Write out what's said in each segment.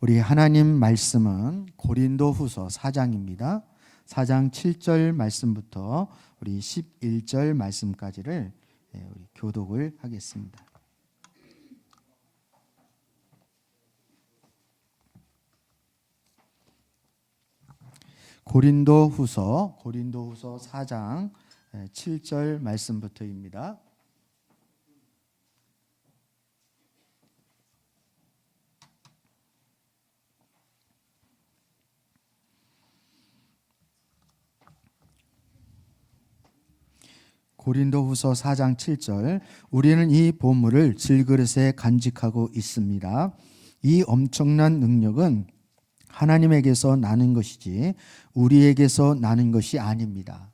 우리 하나님 말씀은 고린도후서 4장입니다. 4장 7절 말씀부터 우리 11절 말씀까지를 우리 교독을 하겠습니다. 고린도후서 4장 7절 말씀부터입니다. 고린도후서 4장 7절 우리는 이 보물을 질그릇에 간직하고 있습니다. 이 엄청난 능력은 하나님에게서 나는 것이지 우리에게서 나는 것이 아닙니다.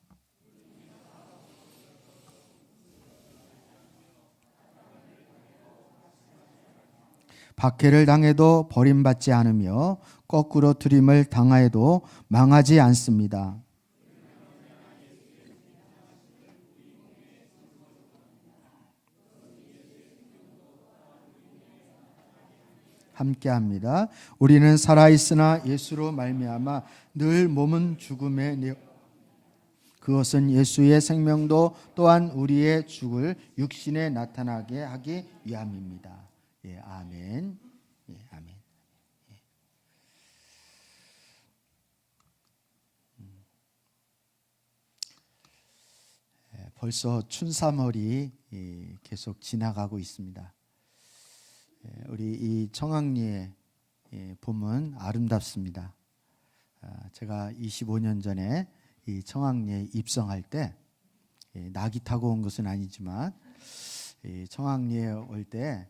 박해를 당해도 버림받지 않으며 거꾸로 들임을 당하여도 망하지 않습니다. 함께합니다. 우리는 살아있으나 예수로 말미암아 늘 몸은 죽음에 그것은 예수의 생명도 또한 우리의 죽을 육신에 나타나게 하기 위함입니다. 예, 아멘. 예, 아멘. 예. 벌써 춘삼월이 계속 지나가고 있습니다. 우리 이 청학리의 봄은 아름답습니다. 제가 25년 전에 이 청학리에 입성할 때 낙이 타고 온 것은 아니지만 청학리에 올 때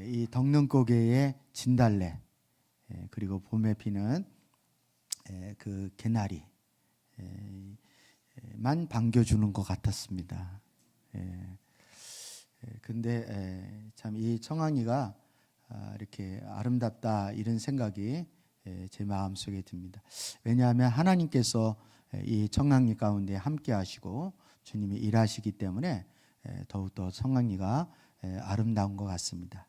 이 덕능고개의 진달래 그리고 봄에 피는 그 개나리 만 반겨주는 것 같았습니다. 근데 참 이 청학리가 이렇게 아름답다 이런 생각이 제 마음속에 듭니다. 왜냐하면 하나님께서 이 청학리 가운데 함께 하시고 주님이 일하시기 때문에 더욱더 청학리가 아름다운 것 같습니다.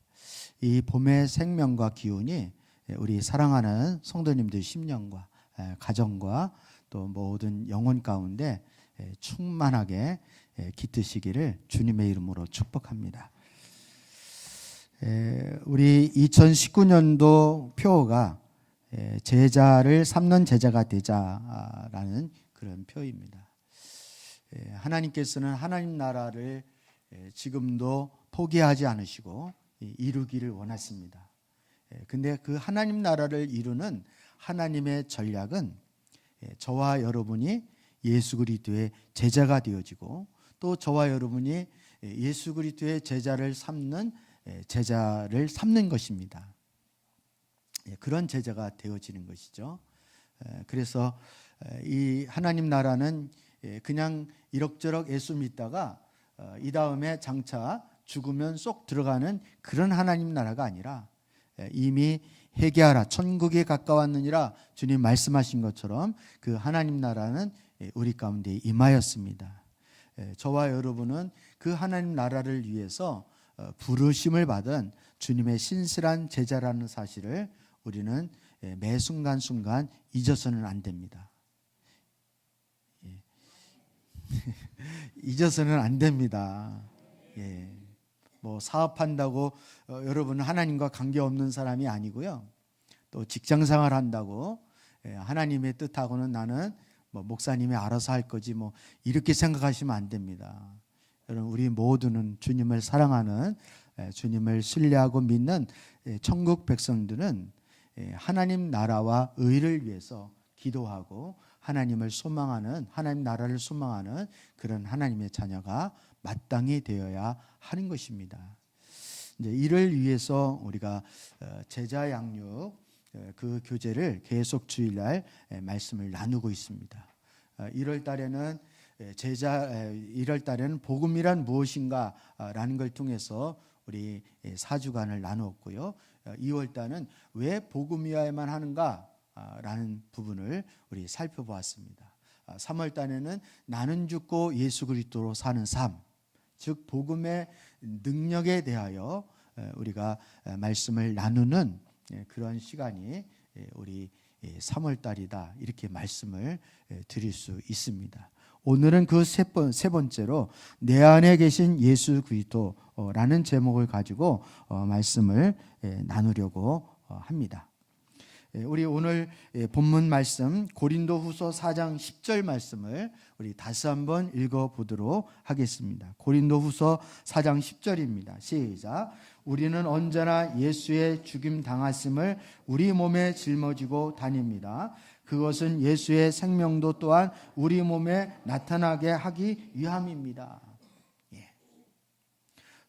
이 봄의 생명과 기운이 우리 사랑하는 성도님들 심령과 가정과 또 모든 영혼 가운데 충만하게 깃드시기를 주님의 이름으로 축복합니다. 우리 2019년도 표어가 제자를 삼는 제자가 되자라는 그런 표입니다. 하나님께서는 하나님 나라를 지금도 포기하지 않으시고 이루기를 원하십니다. 근데 그 하나님 나라를 이루는 하나님의 전략은 저와 여러분이 예수 그리스도의 제자가 되어지고 또 저와 여러분이 예수 그리스도의 제자를 삼는 것입니다. 그런 제자가 되어지는 것이죠. 그래서 이 하나님 나라는 그냥 이럭저럭 예수 믿다가 이 다음에 장차 죽으면 쏙 들어가는 그런 하나님 나라가 아니라 이미 회개하라 천국에 가까웠느니라 주님 말씀하신 것처럼 그 하나님 나라는 우리 가운데 임하였습니다. 저와 여러분은 그 하나님 나라를 위해서 부르심을 받은 주님의 신실한 제자라는 사실을 우리는 매 순간순간 잊어서는 안 됩니다. 잊어서는 안 됩니다. 뭐 사업한다고 여러분은 하나님과 관계없는 사람이 아니고요. 또 직장생활 한다고 하나님의 뜻하고는 나는 뭐 목사님이 알아서 할 거지 뭐 이렇게 생각하시면 안 됩니다. 여러분 우리 모두는 주님을 사랑하는 주님을 신뢰하고 믿는 천국 백성들은 하나님 나라와 의를 위해서 기도하고 하나님을 소망하는 하나님 나라를 소망하는 그런 하나님의 자녀가 마땅히 되어야 하는 것입니다. 이제 이를 위해서 우리가 제자 양육 그 교제를 계속 주일날 말씀을 나누고 있습니다. 1월 달에는 1월 달에는 복음이란 무엇인가라는 걸 통해서 우리 4주간을 나누었고요. 2월 달은 왜 복음이어야만 하는가라는 부분을 우리 살펴보았습니다. 3월 달에는 나는 죽고 예수 그리스도로 사는 삶, 즉 복음의 능력에 대하여 우리가 말씀을 나누는 그런 시간이 우리 3월 달이다 이렇게 말씀을 드릴 수 있습니다. 오늘은 그 세 번째로 내 안에 계신 예수 그리스도라는 제목을 가지고 말씀을 나누려고 합니다. 우리 오늘 본문 말씀 고린도후서 4장 10절 말씀을 우리 다시 한번 읽어보도록 하겠습니다. 고린도후서 4장 10절입니다. 시작. 우리는 언제나 예수의 죽임 당하심을 우리 몸에 짊어지고 다닙니다. 그것은 예수의 생명도 또한 우리 몸에 나타나게 하기 위함입니다.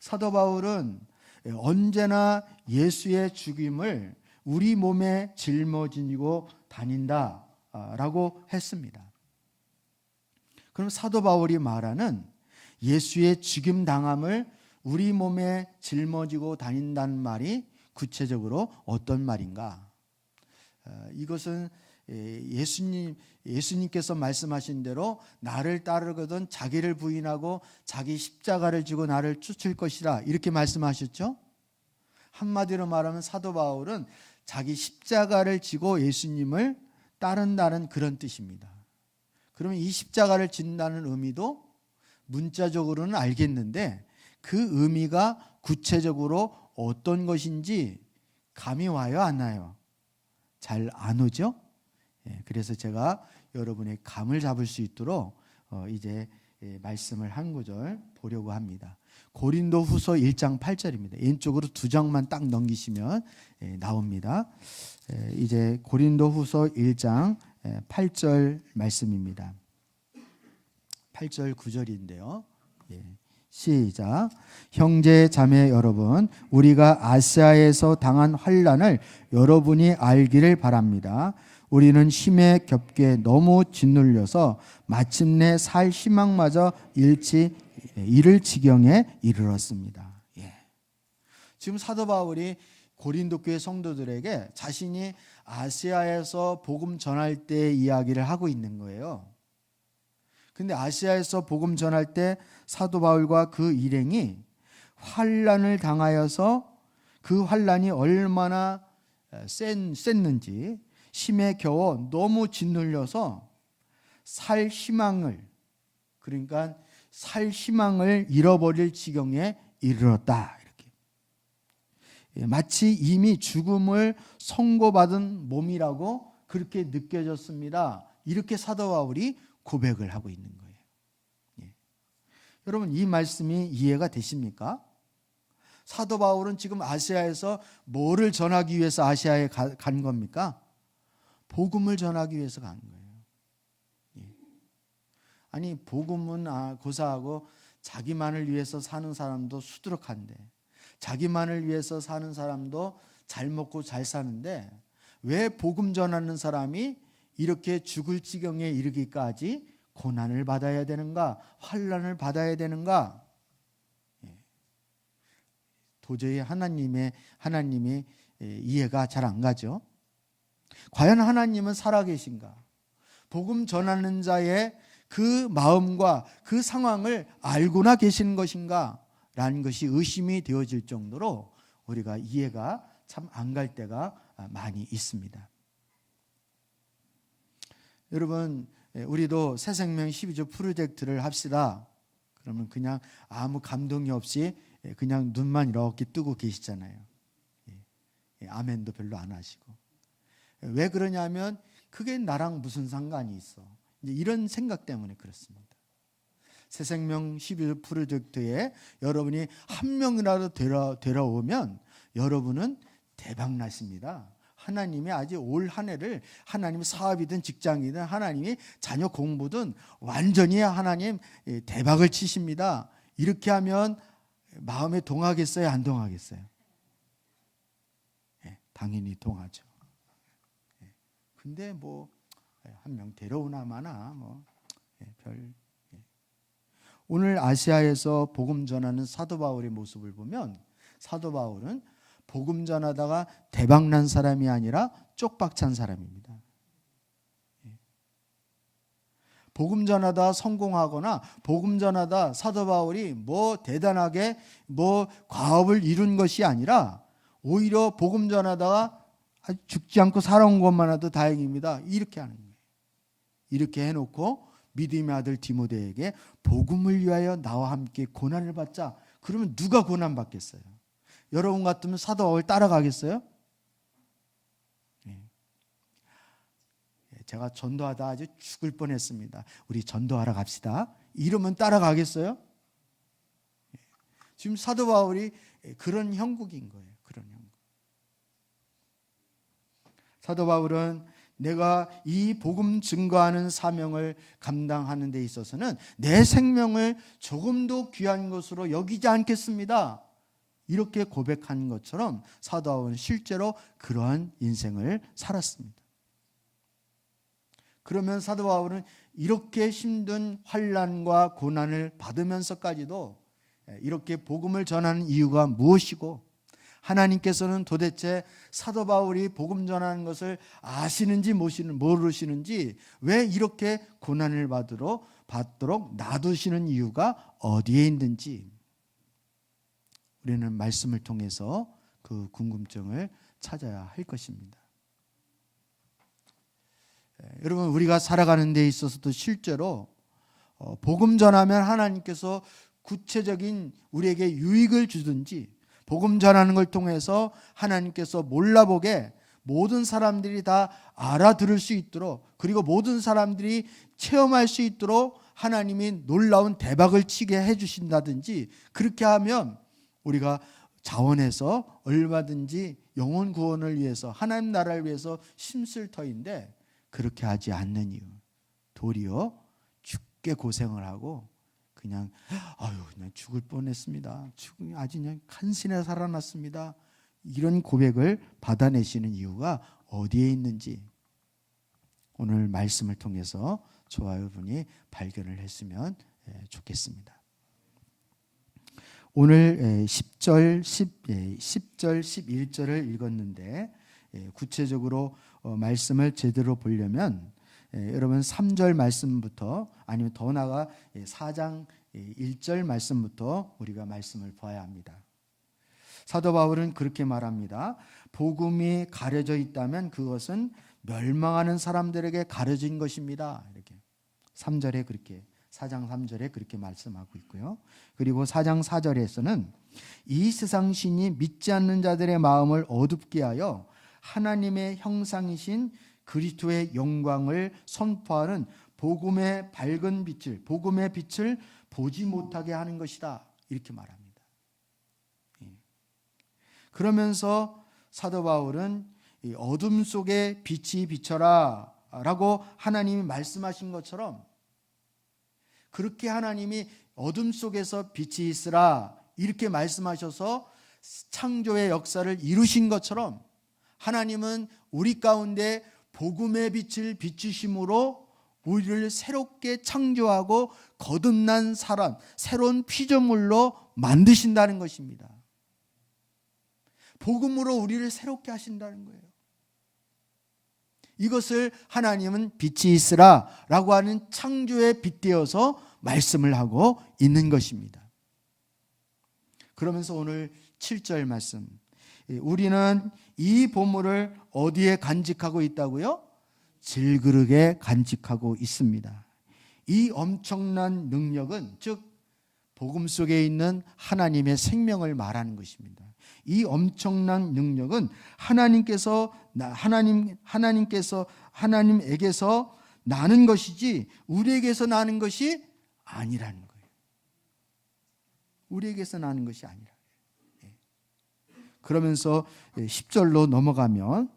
사도 바울은 언제나 예수의 죽임을 우리 몸에 짊어지고 다닌다라고 했습니다. 그럼 사도 바울이 말하는 예수의 죽임 당함을 우리 몸에 짊어지고 다닌다는 말이 구체적으로 어떤 말인가? 이것은 예수님께서 말씀하신 대로 나를 따르거든 자기를 부인하고 자기 십자가를 지고 나를 쫓을 것이라 이렇게 말씀하셨죠? 한마디로 말하면 사도 바울은 자기 십자가를 지고 예수님을 따른다는 그런 뜻입니다. 그러면 이 십자가를 진다는 의미도 문자적으로는 알겠는데 그 의미가 구체적으로 어떤 것인지 감이 와요, 안 와요? 잘 안 오죠? 그래서 제가 여러분의 감을 잡을 수 있도록 이제 말씀을 한 구절 보려고 합니다. 고린도후서 1장 8절입니다. 왼쪽으로 두 장만 딱 넘기시면 나옵니다. 이제 고린도후서 1장 8절 말씀입니다. 8절 9절인데요. 시작. 형제 자매 여러분, 우리가 아시아에서 당한 환난을 여러분이 알기를 바랍니다. 우리는 힘에 겹게 너무 짓눌려서 마침내 살 희망마저 잃을 지경에 이르렀습니다. 지금 사도 바울이 고린도 교회 성도들에게 자신이 아시아에서 복음 전할 때 이야기를 하고 있는 거예요. 근데 아시아에서 복음 전할 때 사도 바울과 그 일행이 환난을 당하여서 그 환난이 얼마나 셌는지 힘에 겨워 너무 짓눌려서 살 희망을 잃어버릴 지경에 이르렀다. 이렇게 마치 이미 죽음을 선고받은 몸이라고 그렇게 느껴졌습니다. 이렇게 사도 바울이 고백을 하고 있는 거예요. 여러분 이 말씀이 이해가 되십니까? 사도 바울은 지금 아시아에서 뭐를 전하기 위해서 아시아에 간 겁니까? 복음을 전하기 위해서 간 거예요. 아니 복음은 고사하고 자기만을 위해서 사는 사람도 수두룩한데 자기만을 위해서 사는 사람도 잘 먹고 잘 사는데 왜 복음 전하는 사람이 이렇게 죽을 지경에 이르기까지 고난을 받아야 되는가? 환난을 받아야 되는가? 도저히 하나님이 이해가 잘 안 가죠. 과연 하나님은 살아계신가? 복음 전하는 자의 그 마음과 그 상황을 알고나 계시는 것인가? 라는 것이 의심이 되어질 정도로 우리가 이해가 참 안 갈 때가 많이 있습니다. 여러분 우리도 새생명 12조 프로젝트를 합시다. 그러면 그냥 아무 감동이 없이 그냥 눈만 이렇게 뜨고 계시잖아요. 아멘도 별로 안 하시고. 왜 그러냐면 그게 나랑 무슨 상관이 있어. 이제 이런 생각 때문에 그렇습니다. 새생명 12조 프로젝트에 여러분이 한 명이라도 데려오면 여러분은 대박 나십니다. 하나님이 아직 올 한 해를 하나님의 사업이든 직장이든 하나님이 자녀 공부든 완전히 하나님 대박을 치십니다. 이렇게 하면 마음에 동하겠어요? 안 동하겠어요? 당연히 동하죠. 근데 뭐 한 명 데려오나 마나 오늘 아시아에서 복음 전하는 사도 바울의 모습을 보면 사도 바울은 복음 전하다가 대박난 사람이 아니라 쪽박찬 사람입니다. 복음 전하다 성공하거나 복음 전하다 사도 바울이 뭐 대단하게 뭐 과업을 이룬 것이 아니라 오히려 복음 전하다가 죽지 않고 살아온 것만 해도 다행입니다. 이렇게 하는 거예요. 이렇게 해놓고 믿음의 아들 디모데에게 복음을 위하여 나와 함께 고난을 받자. 그러면 누가 고난 받겠어요? 여러분 같으면 사도 바울 따라가겠어요? 제가 전도하다 아주 죽을 뻔했습니다. 우리 전도하러 갑시다. 이러면 따라가겠어요? 지금 사도 바울이 그런 형국인 거예요. 그런 형국. 사도 바울은 내가 이 복음 증거하는 사명을 감당하는 데 있어서는 내 생명을 조금도 귀한 것으로 여기지 않겠습니다. 이렇게 고백한 것처럼 사도 바울은 실제로 그러한 인생을 살았습니다. 그러면 사도 바울은 이렇게 힘든 환난과 고난을 받으면서까지도 이렇게 복음을 전하는 이유가 무엇이고, 하나님께서는 도대체 사도 바울이 복음 전하는 것을 아시는지 모르시는지 왜 이렇게 고난을 받도록 놔두시는 이유가 어디에 있는지 우리는 말씀을 통해서 그 궁금증을 찾아야 할 것입니다. 여러분, 우리가 살아가는 데 있어서도 실제로 복음 전하면 하나님께서 구체적인 우리에게 유익을 주든지, 복음 전하는 걸 통해서 하나님께서 몰라보게 모든 사람들이 다 알아들을 수 있도록, 그리고 모든 사람들이 체험할 수 있도록 하나님이 놀라운 대박을 치게 해주신다든지, 그렇게 하면 우리가 자원해서 얼마든지 영혼 구원을 위해서, 하나님 나라를 위해서 힘쓸 터인데 그렇게 하지 않는 이유, 도리어 죽게 고생을 하고 그냥 죽을 뻔했습니다. 아주 그냥 간신히 살아났습니다. 이런 고백을 받아내시는 이유가 어디에 있는지 오늘 말씀을 통해서 저와 여러분이 발견을 했으면 좋겠습니다. 오늘 10절, 11절을 읽었는데 구체적으로 말씀을 제대로 보려면 여러분 3절 말씀부터, 아니면 더 나아가 4장 1절 말씀부터 우리가 말씀을 봐야 합니다. 사도 바울은 그렇게 말합니다. 복음이 가려져 있다면 그것은 멸망하는 사람들에게 가려진 것입니다. 이렇게 3절에 그렇게, 4장 3절에 그렇게 말씀하고 있고요. 그리고 4장 4절에서는 이 세상 신이 믿지 않는 자들의 마음을 어둡게 하여 하나님의 형상이신 그리스도의 영광을 선포하는 복음의 밝은 빛을, 복음의 빛을 보지 못하게 하는 것이다. 이렇게 말합니다. 그러면서 사도 바울은 이 어둠 속에 빛이 비쳐라 라고 하나님이 말씀하신 것처럼, 그렇게 하나님이 어둠 속에서 빛이 있으라 이렇게 말씀하셔서 창조의 역사를 이루신 것처럼, 하나님은 우리 가운데 복음의 빛을 비추심으로 우리를 새롭게 창조하고 거듭난 사람, 새로운 피조물로 만드신다는 것입니다. 복음으로 우리를 새롭게 하신다는 거예요. 이것을 하나님은 빛이 있으라 라고 하는 창조에 빗대어서 말씀을 하고 있는 것입니다. 그러면서 오늘 7절 말씀, 우리는 이 보물을 어디에 간직하고 있다고요? 질그릇에 간직하고 있습니다. 이 엄청난 능력은, 즉 복음 속에 있는 하나님의 생명을 말하는 것입니다. 이 엄청난 능력은 하나님에게서 나는 것이지 우리에게서 나는 것이 아니라는 거예요. 우리에게서 나는 것이 아니라. 그러면서 10절로 넘어가면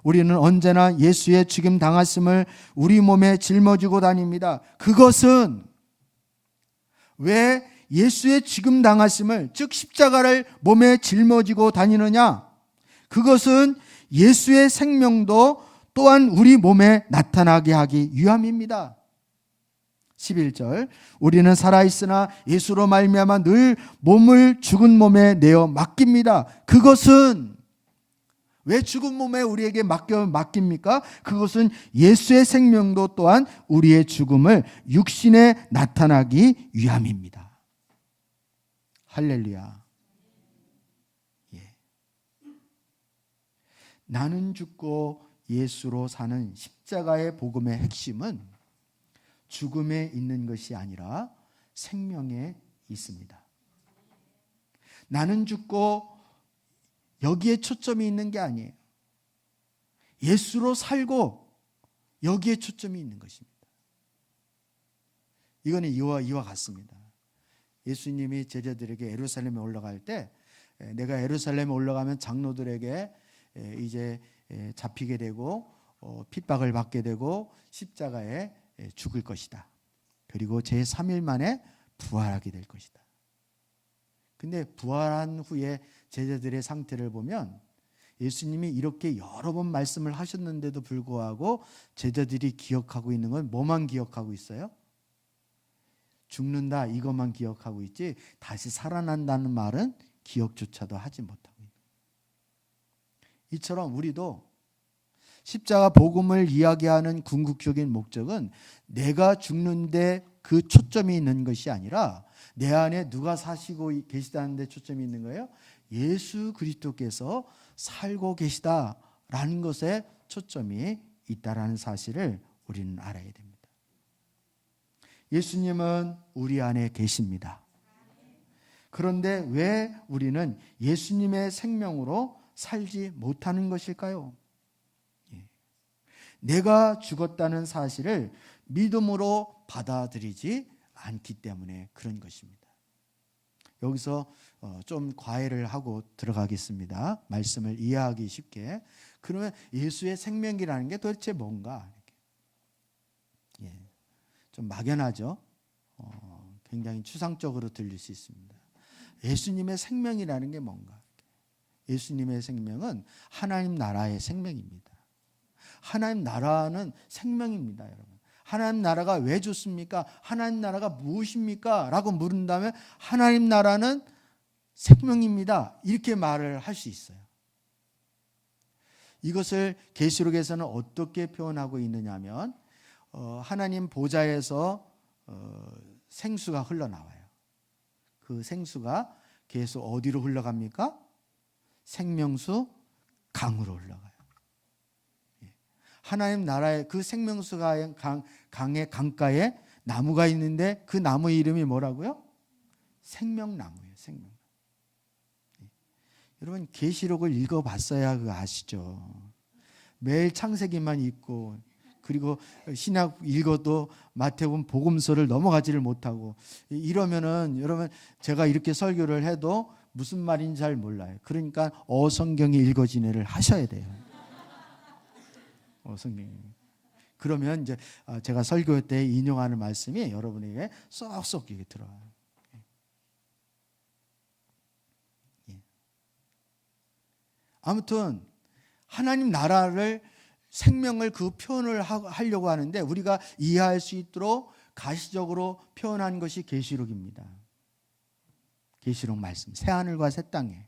우리는 언제나 예수의 죽임 당하심을 우리 몸에 짊어지고 다닙니다. 그것은 왜 예수의 죽임 당하심을, 즉 십자가를 몸에 짊어지고 다니느냐? 그것은 예수의 생명도 또한 우리 몸에 나타나게 하기 위함입니다. 11절, 우리는 살아있으나 예수로 말미암아 늘 몸을 죽은 몸에 내어 맡깁니다. 그것은 왜 죽은 몸에 우리에게 맡깁니까? 그것은 예수의 생명도 또한 우리의 죽음을 육신에 나타나기 위함입니다. 할렐루야. 나는 죽고 예수로 사는 십자가의 복음의 핵심은 죽음에 있는 것이 아니라 생명에 있습니다. 나는 죽고 여기에 초점이 있는 게 아니에요. 예수로 살고 여기에 초점이 있는 것입니다. 이거는 이와 같습니다. 예수님이 제자들에게 예루살렘에 올라갈 때 내가 예루살렘에 올라가면 장로들에게 이제 잡히게 되고 핍박을 받게 되고 십자가에 죽을 것이다. 그리고 제3일 만에 부활하게 될 것이다. 근데 부활한 후에 제자들의 상태를 보면 예수님이 이렇게 여러 번 말씀을 하셨는데도 불구하고 제자들이 기억하고 있는 건 뭐만 기억하고 있어요? 죽는다 이것만 기억하고 있지 다시 살아난다는 말은 기억조차도 하지 못하고 있는 거예요. 이처럼 우리도 십자가 복음을 이야기하는 궁극적인 목적은 내가 죽는데 그 초점이 있는 것이 아니라 내 안에 누가 사시고 계시다는 데 초점이 있는 거예요. 예수 그리스도께서 살고 계시다라는 것에 초점이 있다라는 사실을 우리는 알아야 됩니다. 예수님은 우리 안에 계십니다. 그런데 왜 우리는 예수님의 생명으로 살지 못하는 것일까요? 내가 죽었다는 사실을 믿음으로 받아들이지 않기 때문에 그런 것입니다. 여기서 좀 과외를 하고 들어가겠습니다. 말씀을 이해하기 쉽게. 그러면 예수의 생명이라는 게 도대체 뭔가? 좀 막연하죠. 굉장히 추상적으로 들릴 수 있습니다. 예수님의 생명이라는 게 뭔가? 예수님의 생명은 하나님 나라의 생명입니다. 하나님 나라는 생명입니다, 여러분. 하나님 나라가 왜 좋습니까? 하나님 나라가 무엇입니까? 라고 물은다면 하나님 나라는 생명입니다. 이렇게 말을 할 수 있어요. 이것을 계시록에서는 어떻게 표현하고 있느냐면 하나님 보좌에서 생수가 흘러나와요. 그 생수가 계속 어디로 흘러갑니까? 생명수 강으로 흘러가요. 하나님 나라의 그 생명수가 강의 강가에 나무가 있는데 그 나무 이름이 뭐라고요? 생명나무예요. 생명나무. 여러분 계시록을 읽어봤어야 그거 아시죠? 매일 창세기만 읽고 그리고 신약 읽어도 마태복음 복음서를 넘어가지를 못하고 이러면은 여러분 제가 이렇게 설교를 해도 무슨 말인지 잘 몰라요. 그러니까 어성경이 읽어지네를 하셔야 돼요. 성경이. 그러면 이제 제가 설교 때 인용하는 말씀이 여러분에게 쏙쏙 이게 들어와요. 아무튼 하나님 나라를 생명을 그 표현을 하려고 하는데 우리가 이해할 수 있도록 가시적으로 표현한 것이 계시록입니다. 계시록 말씀. 새 하늘과 새 땅에.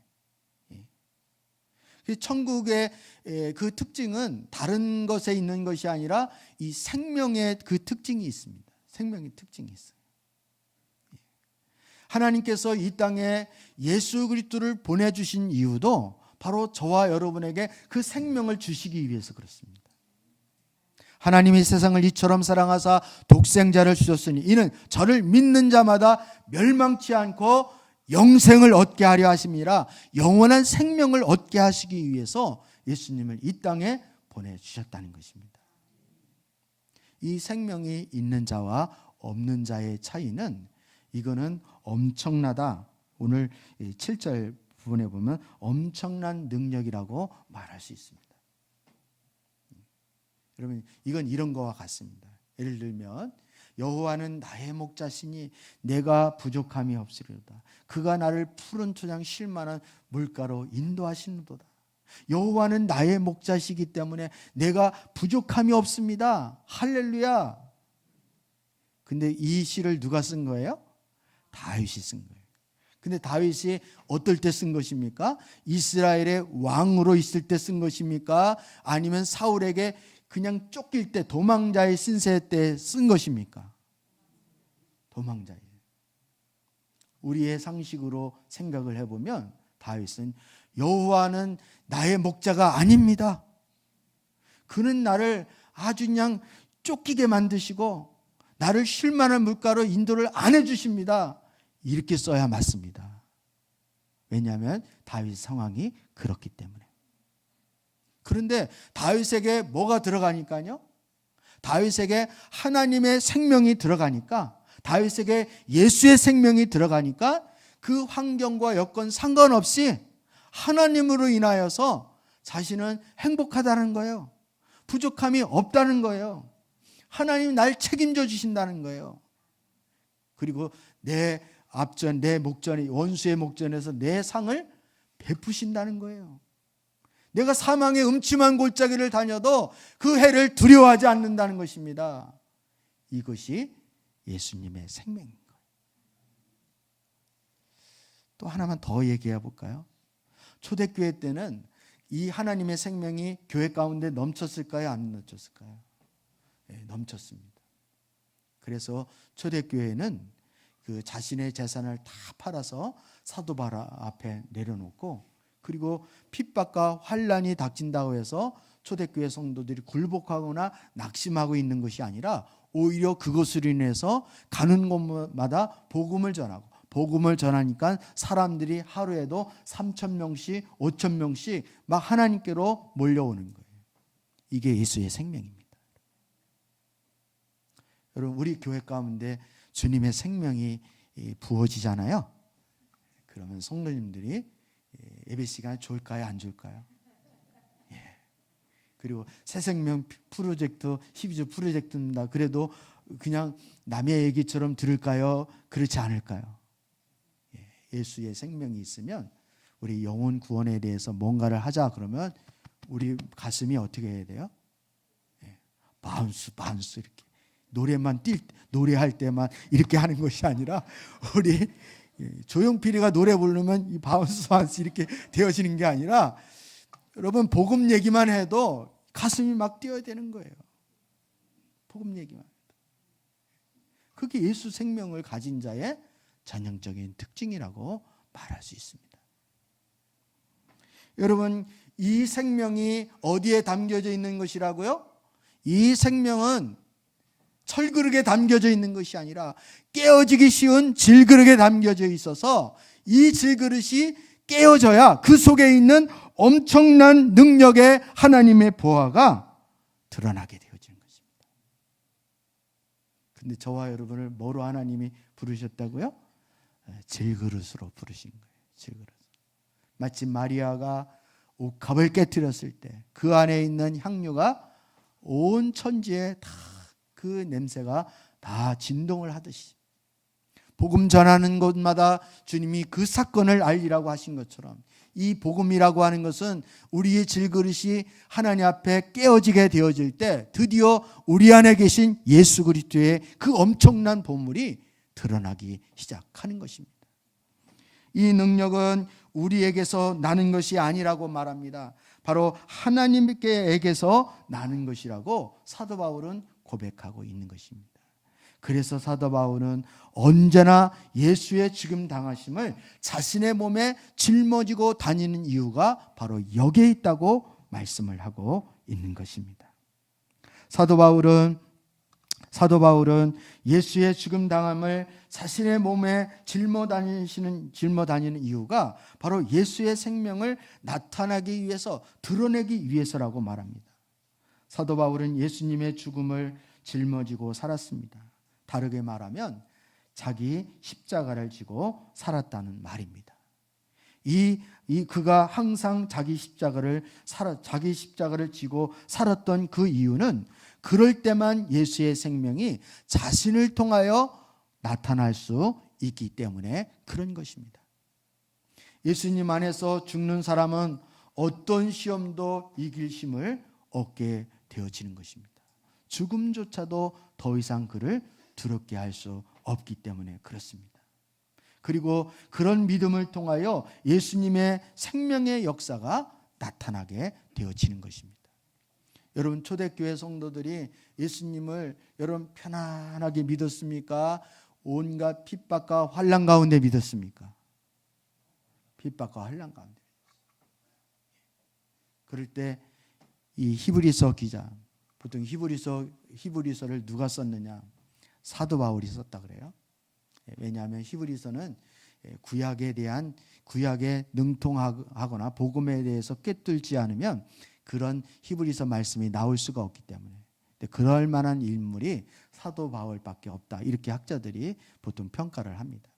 천국의 그 특징은 다른 것에 있는 것이 아니라 이 생명의 그 특징이 있습니다. 생명의 특징이 있어요. 하나님께서 이 땅에 예수 그리스도를 보내주신 이유도 바로 저와 여러분에게 그 생명을 주시기 위해서 그렇습니다. 하나님이 세상을 이처럼 사랑하사 독생자를 주셨으니 이는 저를 믿는 자마다 멸망치 않고 영생을 얻게 하려 하심이라. 영원한 생명을 얻게 하시기 위해서 예수님을 이 땅에 보내주셨다는 것입니다. 이 생명이 있는 자와 없는 자의 차이는 이거는 엄청나다. 오늘 7절 부분에 보면 엄청난 능력이라고 말할 수 있습니다. 여러분 이건 이런 거와 같습니다. 예를 들면 여호와는 나의 목자시니 내가 부족함이 없으리로다. 그가 나를 푸른 초장 쉴 만한 물가로 인도하시는도다. 여호와는 나의 목자시기 때문에 내가 부족함이 없습니다. 할렐루야. 근데 이 시를 누가 쓴 거예요? 다윗이 쓴 거예요. 근데 다윗이 어떨 때 쓴 것입니까? 이스라엘의 왕으로 있을 때 쓴 것입니까? 아니면 사울에게 그냥 쫓길 때 도망자의 신세 때 쓴 것입니까? 도망자예요. 우리의 상식으로 생각을 해보면 다윗은 여호와는 나의 목자가 아닙니다. 그는 나를 아주 그냥 쫓기게 만드시고 나를 쉴만한 물가로 인도를 안 해주십니다. 이렇게 써야 맞습니다. 왜냐하면 다윗 상황이 그렇기 때문에. 그런데 다윗에게 뭐가 들어가니까요? 다윗에게 하나님의 생명이 들어가니까, 다윗에게 예수의 생명이 들어가니까 그 환경과 여건 상관없이 하나님으로 인하여서 자신은 행복하다는 거예요. 부족함이 없다는 거예요. 하나님이 날 책임져 주신다는 거예요. 그리고 내 앞전, 내 목전에, 원수의 목전에서 내 상을 베푸신다는 거예요. 내가 사망의 음침한 골짜기를 다녀도 그 해를 두려워하지 않는다는 것입니다. 이것이 예수님의 생명인 거예요. 또 하나만 더 얘기해 볼까요? 초대교회 때는 이 하나님의 생명이 교회 가운데 넘쳤을까요? 안 넘쳤을까요? 네, 넘쳤습니다. 그래서 초대교회는 그 자신의 재산을 다 팔아서 사도 바울 앞에 내려놓고, 그리고 핍박과 환란이 닥친다고 해서 초대교회 성도들이 굴복하거나 낙심하고 있는 것이 아니라 오히려 그것으로 인해서 가는 곳마다 복음을 전하고, 복음을 전하니까 사람들이 하루에도 3,000명씩 5,000명씩 막 하나님께로 몰려오는 거예요. 이게 예수의 생명입니다. 여러분, 우리 교회 가운데 주님의 생명이 부어지잖아요. 그러면 성도님들이 예배 시간 좋을까요? 안 좋을까요? 예. 그리고 새생명 프로젝트, 12주 프로젝트입니다. 그래도 그냥 남의 얘기처럼 들을까요? 그렇지 않을까요? 예. 예수의 생명이 있으면 우리 영혼 구원에 대해서 뭔가를 하자 그러면 우리 가슴이 어떻게 해야 돼요? 예. 바운스 이렇게 노래할 때만 이렇게 하는 것이 아니라, 우리 조용필이가 노래 부르면 이 바운스 이렇게 되어지는 게 아니라, 여러분 복음 얘기만 해도 가슴이 막 뛰어야 되는 거예요. 복음 얘기만 해도. 그게 예수 생명을 가진 자의 전형적인 특징이라고 말할 수 있습니다. 여러분, 이 생명이 어디에 담겨져 있는 것이라고요? 이 생명은 철그릇에 담겨져 있는 것이 아니라 깨어지기 쉬운 질그릇에 담겨져 있어서, 이 질그릇이 깨어져야 그 속에 있는 엄청난 능력의 하나님의 보화가 드러나게 되어지는 것입니다. 근데 저와 여러분을 뭐로 하나님이 부르셨다고요? 질그릇으로 부르신 거예요. 질그릇. 마치 마리아가 옥합을 깨뜨렸을 때 그 안에 있는 향유가 온 천지에 다 그 냄새가 다 진동을 하듯이, 복음 전하는 곳마다 주님이 그 사건을 알리라고 하신 것처럼, 이 복음이라고 하는 것은 우리의 질그릇이 하나님 앞에 깨어지게 되어질 때 드디어 우리 안에 계신 예수 그리스도의 그 엄청난 보물이 드러나기 시작하는 것입니다. 이 능력은 우리에게서 나는 것이 아니라고 말합니다. 바로 하나님께서 나는 것이라고 사도 바울은 고백하고 있는 것입니다. 그래서 사도 바울은 언제나 예수의 죽임 당하심을 자신의 몸에 짊어지고 다니는 이유가 바로 여기에 있다고 말씀을 하고 있는 것입니다. 사도 바울은 예수의 죽임 당함을 자신의 몸에 짊어 다니는 이유가 바로 예수의 생명을 나타나기 위해서, 드러내기 위해서라고 말합니다. 사도 바울은 예수님의 죽음을 짊어지고 살았습니다. 다르게 말하면 자기 십자가를 지고 살았다는 말입니다. 그가 항상 자기 십자가를 지고 살았던 그 이유는, 그럴 때만 예수의 생명이 자신을 통하여 나타날 수 있기 때문에 그런 것입니다. 예수님 안에서 죽는 사람은 어떤 시험도 이길 힘을 얻게 되어지는 것입니다. 죽음조차도 더 이상 그를 두렵게 할 수 없기 때문에 그렇습니다. 그리고 그런 믿음을 통하여 예수님의 생명의 역사가 나타나게 되어지는 것입니다. 여러분, 초대교회 성도들이 예수님을 여러분 편안하게 믿었습니까? 온갖 핍박과 환난 가운데 믿었습니까? 핍박과 환난 가운데. 그럴 때 이 히브리서 기자, 보통 히브리서를 누가 썼느냐? 사도 바울이 썼다 그래요. 왜냐하면 히브리서는 구약에 능통하거나 복음에 대해서 꿰뚫지 않으면 그런 히브리서 말씀이 나올 수가 없기 때문에, 그럴 만한 인물이 사도 바울밖에 없다, 이렇게 학자들이 보통 평가를 합니다.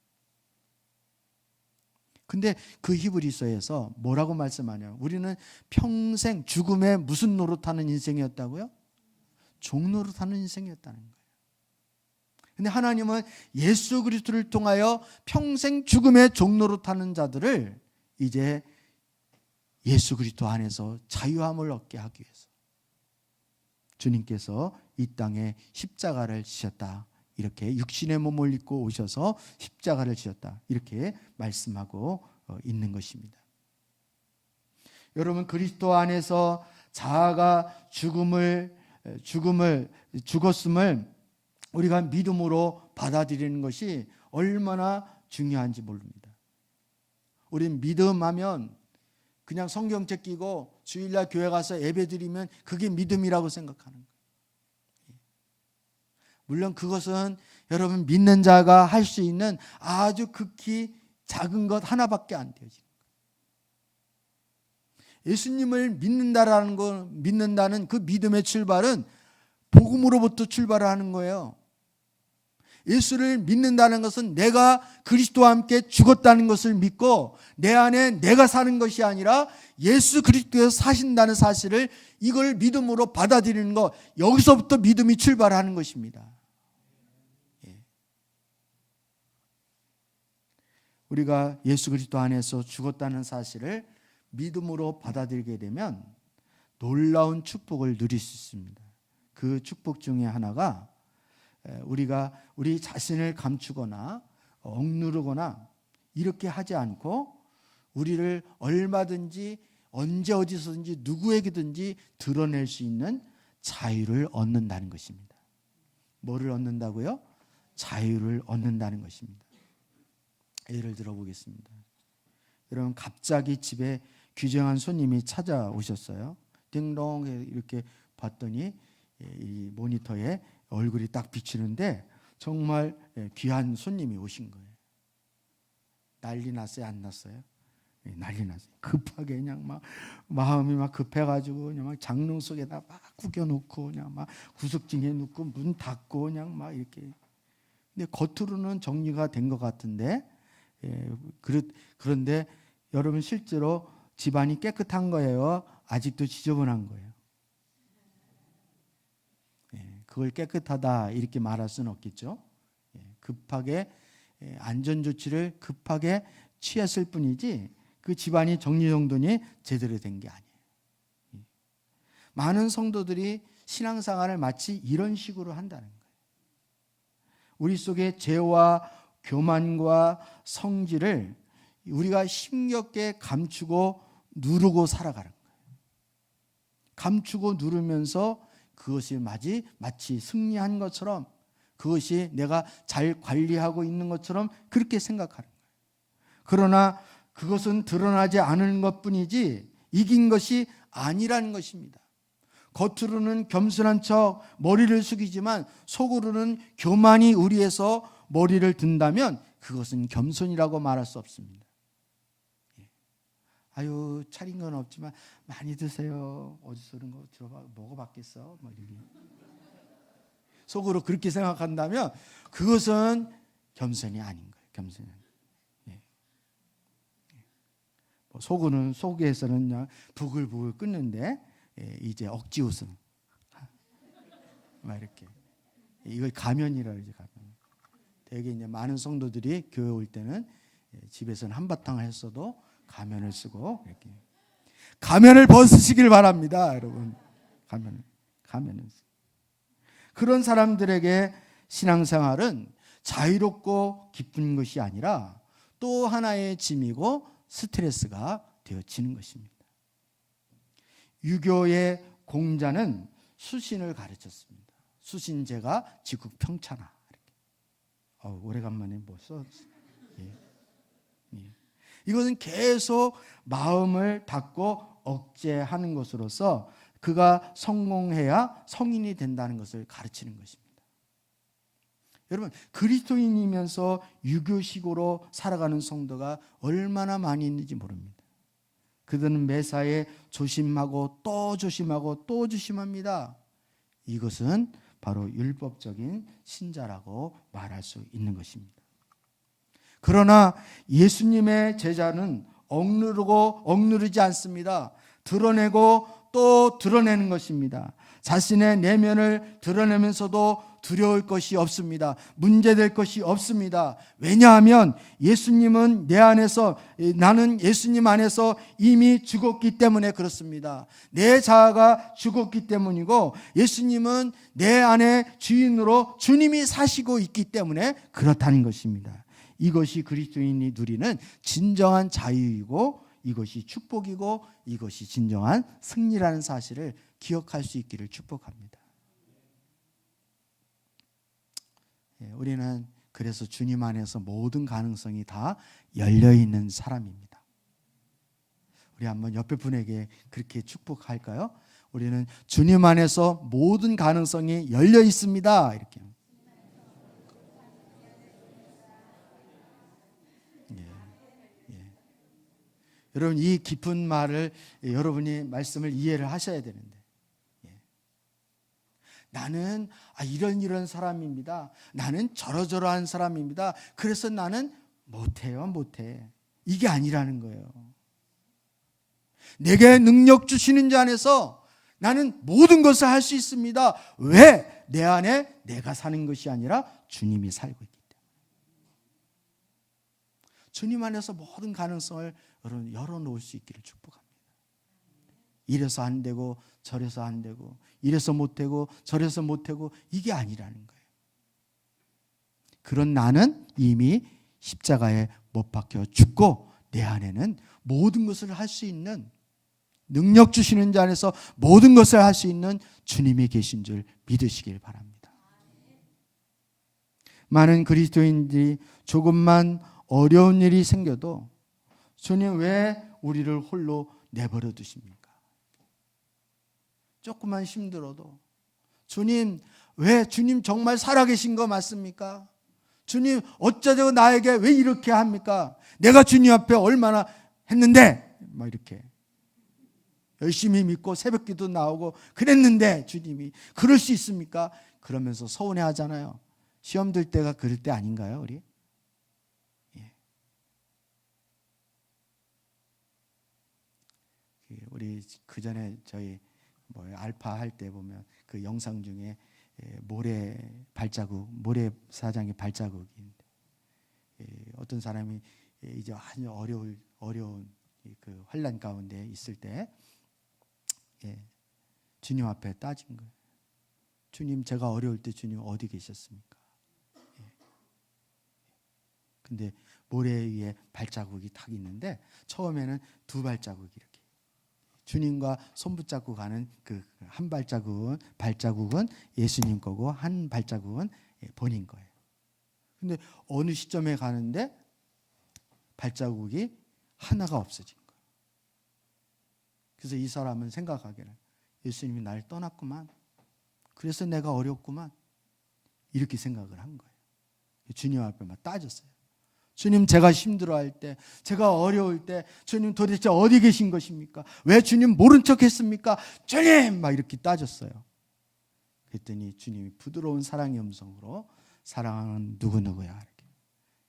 근데 그 히브리서에서 뭐라고 말씀하냐면, 우리는 평생 죽음에 무슨 노릇하는 인생이었다고요? 종노릇하는 인생이었다는 거예요. 근데 하나님은 예수 그리스도를 통하여 평생 죽음의 종노릇하는 자들을 이제 예수 그리스도 안에서 자유함을 얻게 하기 위해서 주님께서 이 땅에 십자가를 지셨다, 이렇게 육신의 몸을 입고 오셔서 십자가를 지셨다, 이렇게 말씀하고 있는 것입니다. 여러분, 그리스도 안에서 자아가 죽었음을 우리가 믿음으로 받아들이는 것이 얼마나 중요한지 모릅니다. 우린 믿음하면 그냥 성경책 끼고 주일날 교회 가서 예배드리면 그게 믿음이라고 생각하는 거예요. 물론 그것은 여러분 믿는 자가 할 수 있는 아주 극히 작은 것 하나밖에 안 되어지는 거예요. 예수님을 믿는다는 그 믿음의 출발은 복음으로부터 출발을 하는 거예요. 예수를 믿는다는 것은 내가 그리스도와 함께 죽었다는 것을 믿고 내 안에 내가 사는 것이 아니라 예수 그리스도에서 사신다는 사실을, 이걸 믿음으로 받아들이는 것, 여기서부터 믿음이 출발하는 것입니다. 우리가 예수 그리스도 안에서 죽었다는 사실을 믿음으로 받아들이게 되면 놀라운 축복을 누릴 수 있습니다. 그 축복 중에 하나가, 우리가 우리 자신을 감추거나 억누르거나 이렇게 하지 않고 우리를 얼마든지 언제 어디서든지 누구에게든지 드러낼 수 있는 자유를 얻는다는 것입니다. 뭐를 얻는다고요? 자유를 얻는다는 것입니다. 예를 들어 보겠습니다. 여러분, 갑자기 집에 귀중한 손님이 찾아오셨어요. 띵동 이렇게 봤더니 이 모니터에 얼굴이 딱 비치는데 정말 귀한 손님이 오신 거예요. 난리 났어요? 안 났어요? 난리 났어요. 급하게 그냥 막 마음이 막 급해가지고 그냥 막 장롱 속에다 막 구겨놓고 그냥 막 구석진에 놓고 문 닫고 그냥 막 이렇게. 근데 겉으로는 정리가 된 것 같은데, 그런데 여러분, 실제로 집안이 깨끗한 거예요? 아직도 지저분한 거예요? 그걸 깨끗하다 이렇게 말할 수는 없겠죠. 급하게 안전조치를 급하게 취했을 뿐이지 그 집안이 정리정돈이 제대로 된 게 아니에요. 많은 성도들이 신앙생활을 마치 이런 식으로 한다는 거예요. 우리 속에 죄와 교만과 성질을 우리가 힘겹게 감추고 누르고 살아가는 거예요. 감추고 누르면서 그것이 마치 승리한 것처럼, 그것이 내가 잘 관리하고 있는 것처럼 그렇게 생각하는 거예요. 그러나 그것은 드러나지 않은 것뿐이지 이긴 것이 아니라는 것입니다. 겉으로는 겸손한 척 머리를 숙이지만 속으로는 교만이 우리에서 머리를 든다면 그것은 겸손이라고 말할 수 없습니다. 아유, 차린 건 없지만 많이 드세요. 어디서 그런 거 먹어봤겠어? 뭐 이렇게. 속으로 그렇게 생각한다면 그것은 겸손이 아닌 거예요. 겸손이. 속에서는 그냥 부글부글 끓는데 이제 억지 웃음. 막 이렇게. 이걸 가면이라고 그러죠. 가면. 되게 이제 많은 성도들이 교회 올 때는 집에서는 한바탕 했어도 가면을 쓰고 이렇게. 가면을 벗으시길 바랍니다, 여러분. 가면을. 그런 사람들에게 신앙생활은 자유롭고 기쁜 것이 아니라 또 하나의 짐이고 스트레스가 되어지는 것입니다. 유교의 공자는 수신을 가르쳤습니다. 수신제가 지국평천하. 오래간만에 뭐 썼어요. 이것은 계속 마음을 닫고 억제하는 것으로서 그가 성공해야 성인이 된다는 것을 가르치는 것입니다. 여러분, 그리스도인이면서 유교식으로 살아가는 성도가 얼마나 많이 있는지 모릅니다. 그들은 매사에 조심하고 또 조심하고 또 조심합니다. 이것은 바로 율법적인 신자라고 말할 수 있는 것입니다. 그러나 예수님의 제자는 억누르지 않습니다. 드러내고 또 드러내는 것입니다. 자신의 내면을 드러내면서도 두려울 것이 없습니다. 문제될 것이 없습니다. 왜냐하면 예수님은 내 안에서, 나는 예수님 안에서 이미 죽었기 때문에 그렇습니다. 내 자아가 죽었기 때문이고 예수님은 내 안에 주인으로 주님이 사시고 있기 때문에 그렇다는 것입니다. 이것이 그리스도인이 누리는 진정한 자유이고 이것이 축복이고 이것이 진정한 승리라는 사실을 기억할 수 있기를 축복합니다. 우리는 그래서 주님 안에서 모든 가능성이 다 열려있는 사람입니다. 우리 한번 옆에 분에게 그렇게 축복할까요? 우리는 주님 안에서 모든 가능성이 열려 있습니다. 이렇게. 여러분, 이 깊은 말을 여러분이 말씀을 이해를 하셔야 되는데, 나는 이런 사람입니다. 나는 저러저러한 사람입니다. 그래서 나는 못해. 이게 아니라는 거예요. 내게 능력 주시는 자 안에서 나는 모든 것을 할 수 있습니다. 왜? 내 안에 내가 사는 것이 아니라 주님이 살고 있기 때문에. 주님 안에서 모든 가능성을 여러분 열어놓을 수 있기를 축복합니다. 이래서 안 되고 저래서 안 되고 이래서 못되고 저래서 못되고 이게 아니라는 거예요. 그런 나는 이미 십자가에 못 박혀 죽고 내 안에는 모든 것을 할 수 있는, 능력 주시는 자 안에서 모든 것을 할 수 있는 주님이 계신 줄 믿으시길 바랍니다. 많은 그리스도인들이 조금만 어려운 일이 생겨도 주님 왜 우리를 홀로 내버려 두십니까? 조금만 힘들어도 주님 왜, 주님 정말 살아계신 거 맞습니까? 주님 어쩌자고 나에게 왜 이렇게 합니까? 내가 주님 앞에 얼마나 했는데 막 이렇게 열심히 믿고 새벽기도 나오고 그랬는데 주님이 그럴 수 있습니까? 그러면서 서운해하잖아요. 시험 들 때가 그럴 때 아닌가요, 우리? 우리 그 전에 저희 알파 할 때 보면 그 영상 중에 모래사장의 발자국인데 어떤 사람이 이제 아주 어려운 그 환난 가운데 있을 때 주님 앞에 따진 거예요. 주님, 제가 어려울 때 주님 어디 계셨습니까? 근데 모래 위에 발자국이 탁 있는데 처음에는 두 발자국이 이렇게 주님과 손붙잡고 가는 그 한 발자국은 예수님 거고 한 발자국은 본인 거예요. 근데 어느 시점에 가는데 발자국이 하나가 없어진 거예요. 그래서 이 사람은 생각하기를 예수님이 날 떠났구만. 그래서 내가 어렵구만. 이렇게 생각을 한 거예요. 주님 앞에 막 따졌어요. 주님, 제가 힘들어할 때, 제가 어려울 때 주님 도대체 어디 계신 것입니까? 왜 주님 모른 척 했습니까? 주님! 막 이렇게 따졌어요. 그랬더니 주님이 부드러운 사랑의 음성으로 사랑하는 누구누구야. 이렇게.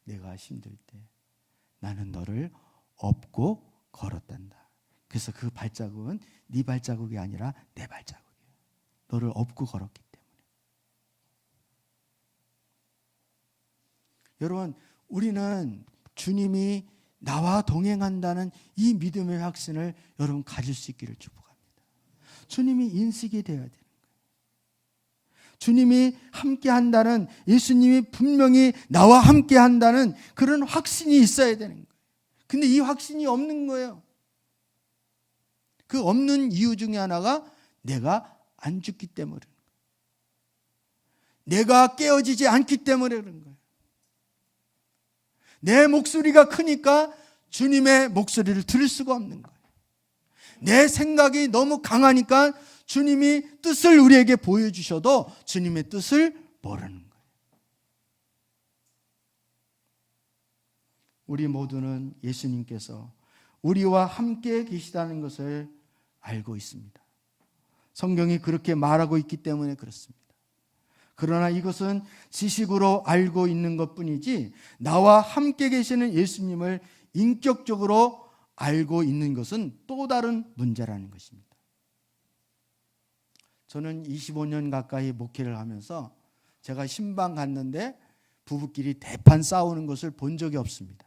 내가 힘들 때 나는 너를 업고 걸었단다. 그래서 그 발자국은 네 발자국이 아니라 내 발자국이에요. 너를 업고 걸었기 때문에. 여러분, 우리는 주님이 나와 동행한다는 이 믿음의 확신을 여러분 가질 수 있기를 축복합니다. 주님이 인식이 되어야 되는 거예요. 주님이 함께한다는, 예수님이 분명히 나와 함께한다는 그런 확신이 있어야 되는 거예요. 근데 이 확신이 없는 거예요. 그 없는 이유 중에 하나가 내가 안 죽기 때문에 그런 거예요. 내가 깨어지지 않기 때문에 그런 거예요. 내 목소리가 크니까 주님의 목소리를 들을 수가 없는 거예요. 내 생각이 너무 강하니까 주님이 뜻을 우리에게 보여주셔도 주님의 뜻을 모르는 거예요. 우리 모두는 예수님께서 우리와 함께 계시다는 것을 알고 있습니다. 성경이 그렇게 말하고 있기 때문에 그렇습니다. 그러나 이것은 지식으로 알고 있는 것뿐이지 나와 함께 계시는 예수님을 인격적으로 알고 있는 것은 또 다른 문제라는 것입니다. 저는 25년 가까이 목회를 하면서 제가 신방 갔는데 부부끼리 대판 싸우는 것을 본 적이 없습니다.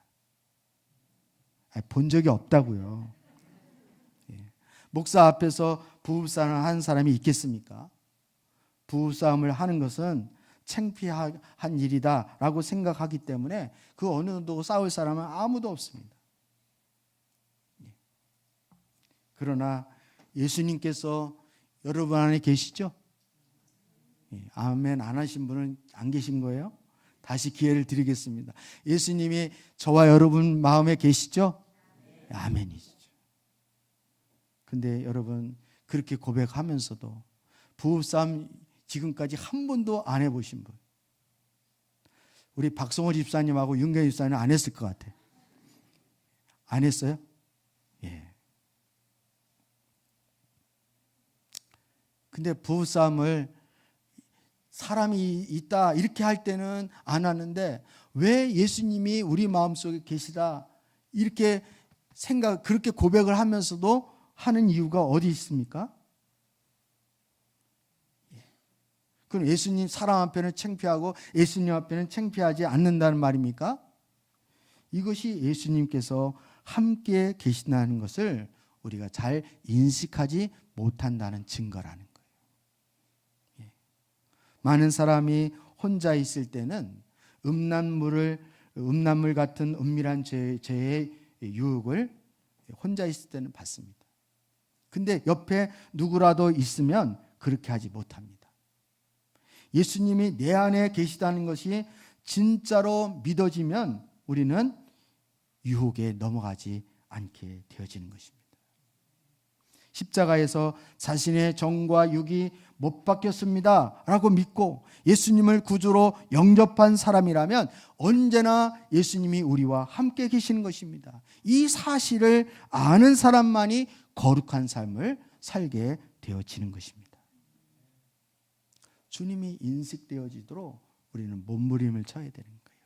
본 적이 없다고요. 목사 앞에서 부부싸움을 하는 사람이 있겠습니까? 부부싸움을 하는 것은 창피한 일이다라고 생각하기 때문에 그 어느 정도 싸울 사람은 아무도 없습니다. 그러나 예수님께서 여러분 안에 계시죠? 아멘 안 하신 분은 안 계신 거예요? 다시 기회를 드리겠습니다. 예수님이 저와 여러분 마음에 계시죠? 아멘이죠. 근데 여러분 그렇게 고백하면서도 부부싸움 지금까지 한 번도 안 해보신 분, 우리 박성호 집사님하고 윤경 집사님은 안 했을 것 같아요. 안 했어요? 예. 근데 부부싸움을 사람이 있다 이렇게 할 때는 안 하는데 왜 예수님이 우리 마음속에 계시다 이렇게 그렇게 고백을 하면서도 하는 이유가 어디 있습니까? 그럼 예수님 사람 앞에는 창피하고 예수님 앞에는 창피하지 않는다는 말입니까? 이것이 예수님께서 함께 계신다는 것을 우리가 잘 인식하지 못한다는 증거라는 거예요. 많은 사람이 혼자 있을 때는 음란물 같은 은밀한 죄의 유혹을 혼자 있을 때는 받습니다. 근데 옆에 누구라도 있으면 그렇게 하지 못합니다. 예수님이 내 안에 계시다는 것이 진짜로 믿어지면 우리는 유혹에 넘어가지 않게 되어지는 것입니다. 십자가에서 자신의 정과 육이 못 박혔습니다 라고 믿고 예수님을 구주로 영접한 사람이라면 언제나 예수님이 우리와 함께 계시는 것입니다. 이 사실을 아는 사람만이 거룩한 삶을 살게 되어지는 것입니다. 주님이 인식되어지도록 우리는 몸부림을 쳐야 되는 거예요.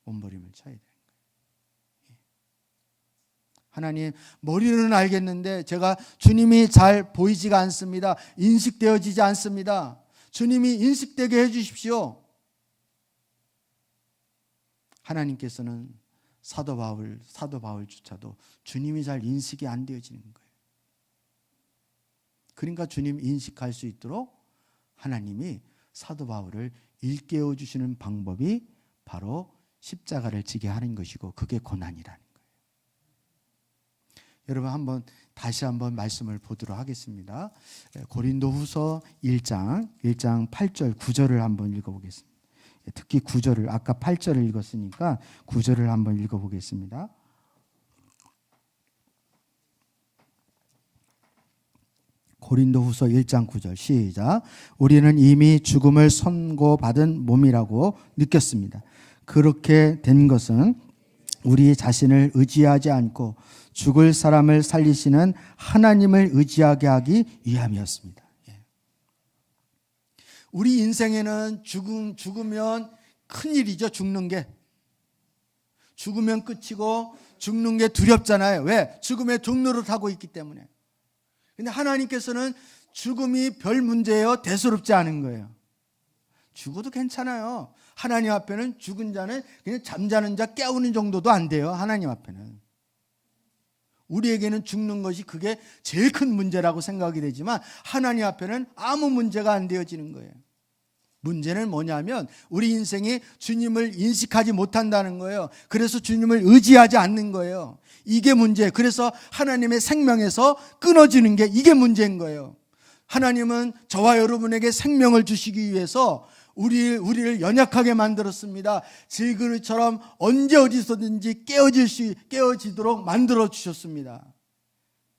몸부림을 쳐야 되는 거예요. 하나님, 머리로는 알겠는데 제가 주님이 잘 보이지가 않습니다. 인식되어지지 않습니다. 주님이 인식되게 해주십시오. 하나님께서는 사도 바울조차도 주님이 잘 인식이 안 되어지는 거예요. 그러니까 주님 인식할 수 있도록 하나님이 사도 바울을 일깨워 주시는 방법이 바로 십자가를 지게 하는 것이고 그게 고난이라는 거예요. 여러분 다시 한번 말씀을 보도록 하겠습니다. 고린도후서 1장 8절 9절을 한번 읽어보겠습니다. 특히 9절을 아까 8절을 읽었으니까 9절을 한번 읽어보겠습니다. 고린도후서 1장 9절 시작. 우리는 이미 죽음을 선고받은 몸이라고 느꼈습니다. 그렇게 된 것은 우리 자신을 의지하지 않고 죽을 사람을 살리시는 하나님을 의지하게 하기 위함이었습니다. 우리 인생에는 죽으면 큰일이죠. 죽는 게. 죽으면 끝이고 죽는 게 두렵잖아요. 왜? 죽음의 종로를 타고 있기 때문에. 근데 하나님께서는 죽음이 별 문제예요? 대수롭지 않은 거예요. 죽어도 괜찮아요. 하나님 앞에는 죽은 자는 그냥 잠자는 자 깨우는 정도도 안 돼요. 하나님 앞에는. 우리에게는 죽는 것이 그게 제일 큰 문제라고 생각이 되지만 하나님 앞에는 아무 문제가 안 되어지는 거예요. 문제는 뭐냐면 우리 인생이 주님을 인식하지 못한다는 거예요. 그래서 주님을 의지하지 않는 거예요. 이게 문제. 그래서 하나님의 생명에서 끊어지는 게 이게 문제인 거예요. 하나님은 저와 여러분에게 생명을 주시기 위해서 우리를 연약하게 만들었습니다. 질그릇처럼 언제 어디서든지 깨어지도록 만들어 주셨습니다.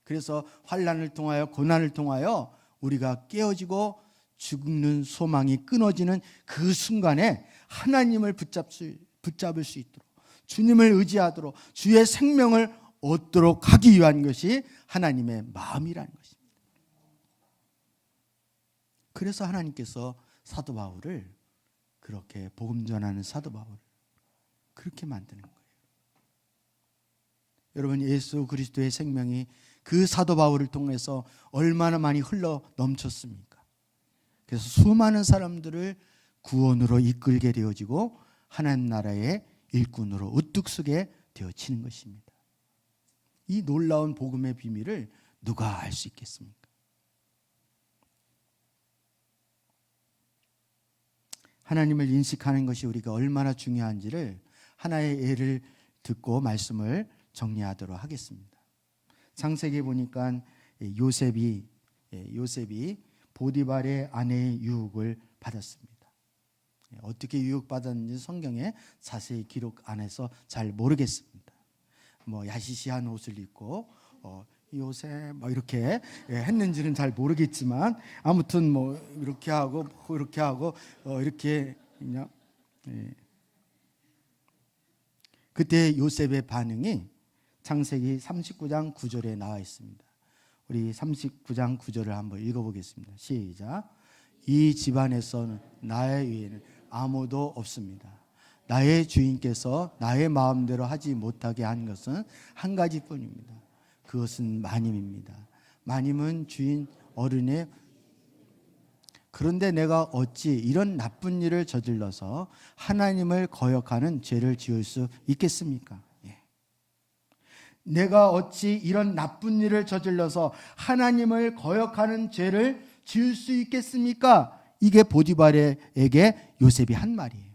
그래서 환난을 통하여 고난을 통하여 우리가 깨어지고 죽는 소망이 끊어지는 그 순간에 하나님을 붙잡을 수 있도록, 주님을 의지하도록, 주의 생명을 얻도록 하기 위한 것이 하나님의 마음이라는 것입니다. 그래서 하나님께서 사도 바울을, 그렇게 복음 전하는 사도 바울을 그렇게 만드는 거예요. 여러분, 예수 그리스도의 생명이 그 사도 바울을 통해서 얼마나 많이 흘러 넘쳤습니까? 그래서 수많은 사람들을 구원으로 이끌게 되어지고 하나님 나라의 일꾼으로 우뚝 서게 되어지는 것입니다. 이 놀라운 복음의 비밀을 누가 알 수 있겠습니까? 하나님을 인식하는 것이 우리가 얼마나 중요한지를 하나의 예를 듣고 말씀을 정리하도록 하겠습니다. 창세기에 보니까 요셉이 보디발의 아내의 유혹을 받았습니다. 어떻게 유혹받았는지 성경에 자세히 기록 안 해서 잘 모르겠습니다. 야시시한 옷을 입고 요새 이렇게 했는지는 잘 모르겠지만, 아무튼 이렇게 하고 이렇게 그냥 그때 요셉의 반응이 창세기 39장 9절에 나와 있습니다. 우리 39장 9절을 한번 읽어보겠습니다. 시작. 이 집안에서는 나의 위에는 아무도 없습니다. 나의 주인께서 나의 마음대로 하지 못하게 한 것은 한 가지뿐입니다. 그것은 마님입니다. 마님은 주인 어른의, 그런데 내가 어찌 이런 나쁜 일을 저질러서 하나님을 거역하는 죄를 지을 수 있겠습니까? 내가 어찌 이런 나쁜 일을 저질러서 하나님을 거역하는 죄를 지을 수 있겠습니까? 이게 보디발에게 요셉이 한 말이에요.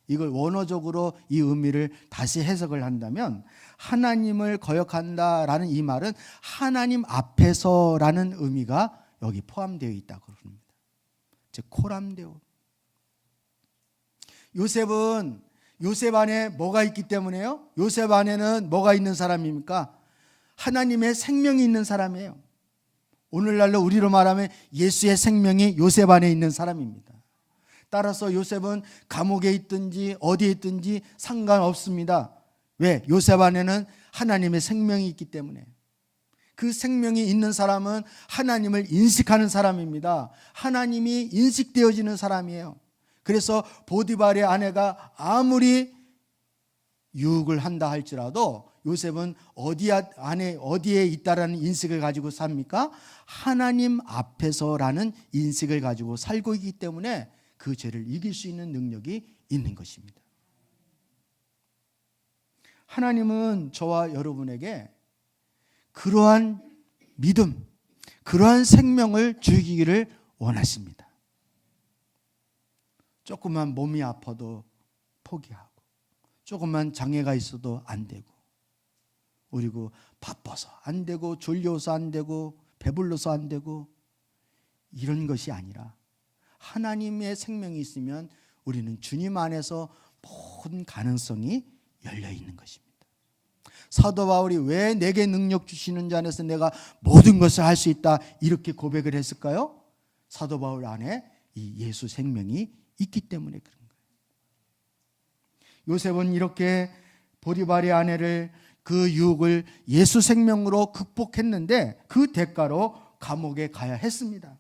이걸 원어적으로 이 의미를 다시 해석을 한다면, 하나님을 거역한다라는 이 말은 하나님 앞에서라는 의미가 여기 포함되어 있다고 그럽니다. 즉 코람데오. 요셉 안에 뭐가 있기 때문에요? 요셉 안에는 뭐가 있는 사람입니까? 하나님의 생명이 있는 사람이에요. 오늘날로 우리로 말하면 예수의 생명이 요셉 안에 있는 사람입니다. 따라서 요셉은 감옥에 있든지 어디에 있든지 상관없습니다. 왜? 요셉 안에는 하나님의 생명이 있기 때문에. 그 생명이 있는 사람은 하나님을 인식하는 사람입니다. 하나님이 인식되어지는 사람이에요. 그래서 보디발의 아내가 아무리 유혹을 한다 할지라도 요셉은 어디에 있다라는 인식을 가지고 삽니까? 하나님 앞에서라는 인식을 가지고 살고 있기 때문에 그 죄를 이길 수 있는 능력이 있는 것입니다. 하나님은 저와 여러분에게 그러한 믿음, 그러한 생명을 주기를 원하십니다. 조금만 몸이 아파도 포기하고, 조금만 장애가 있어도 안 되고, 그리고 바빠서 안 되고, 졸려서 안 되고, 배불러서 안 되고, 이런 것이 아니라 하나님의 생명이 있으면 우리는 주님 안에서 모든 가능성이 열려 있는 것입니다. 사도 바울이 왜 내게 능력 주시는 자 안에서 내가 모든 것을 할 수 있다 이렇게 고백을 했을까요? 사도 바울 안에 이 예수 생명이 있기 때문에 그런 거예요. 요셉은 이렇게 보디발의 아내를, 그 유혹을 예수 생명으로 극복했는데 그 대가로 감옥에 가야 했습니다.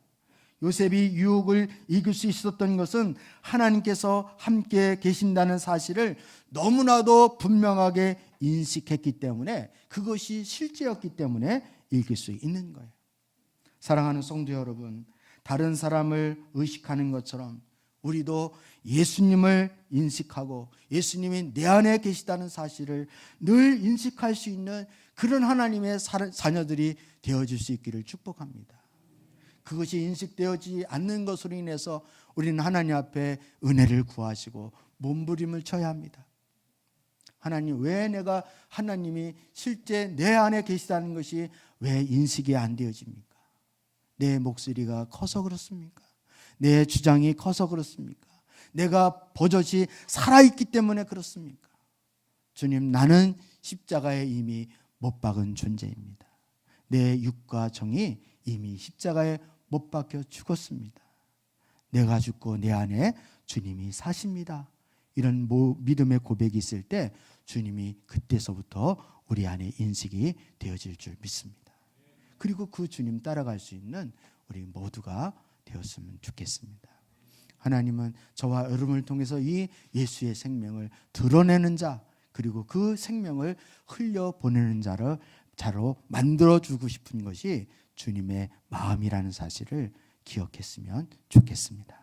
요셉이 유혹을 이길 수 있었던 것은 하나님께서 함께 계신다는 사실을 너무나도 분명하게 인식했기 때문에, 그것이 실제였기 때문에 이길 수 있는 거예요. 사랑하는 성도 여러분, 다른 사람을 의식하는 것처럼 우리도 예수님을 인식하고 예수님이 내 안에 계시다는 사실을 늘 인식할 수 있는 그런 하나님의 자녀들이 되어질 수 있기를 축복합니다. 그것이 인식되어지지 않는 것으로 인해서 우리는 하나님 앞에 은혜를 구하시고 몸부림을 쳐야 합니다. 하나님, 왜 내가 하나님이 실제 내 안에 계시다는 것이 왜 인식이 안 되어집니까? 내 목소리가 커서 그렇습니까? 내 주장이 커서 그렇습니까? 내가 버젓이 살아있기 때문에 그렇습니까? 주님, 나는 십자가에 이미 못 박은 존재입니다. 내 육과 정이 이미 십자가에 못 박혀 죽었습니다. 내가 죽고 내 안에 주님이 사십니다. 이런 믿음의 고백이 있을 때 주님이 그때서부터 우리 안에 인식이 되어질 줄 믿습니다. 그리고 그 주님 따라갈 수 있는 우리 모두가 되었으면 좋겠습니다. 하나님은 저와 여러분을 통해서 이 예수의 생명을 드러내는 자, 그리고 그 생명을 흘려보내는 자로 만들어주고 싶은 것이 주님의 마음이라는 사실을 기억했으면 좋겠습니다.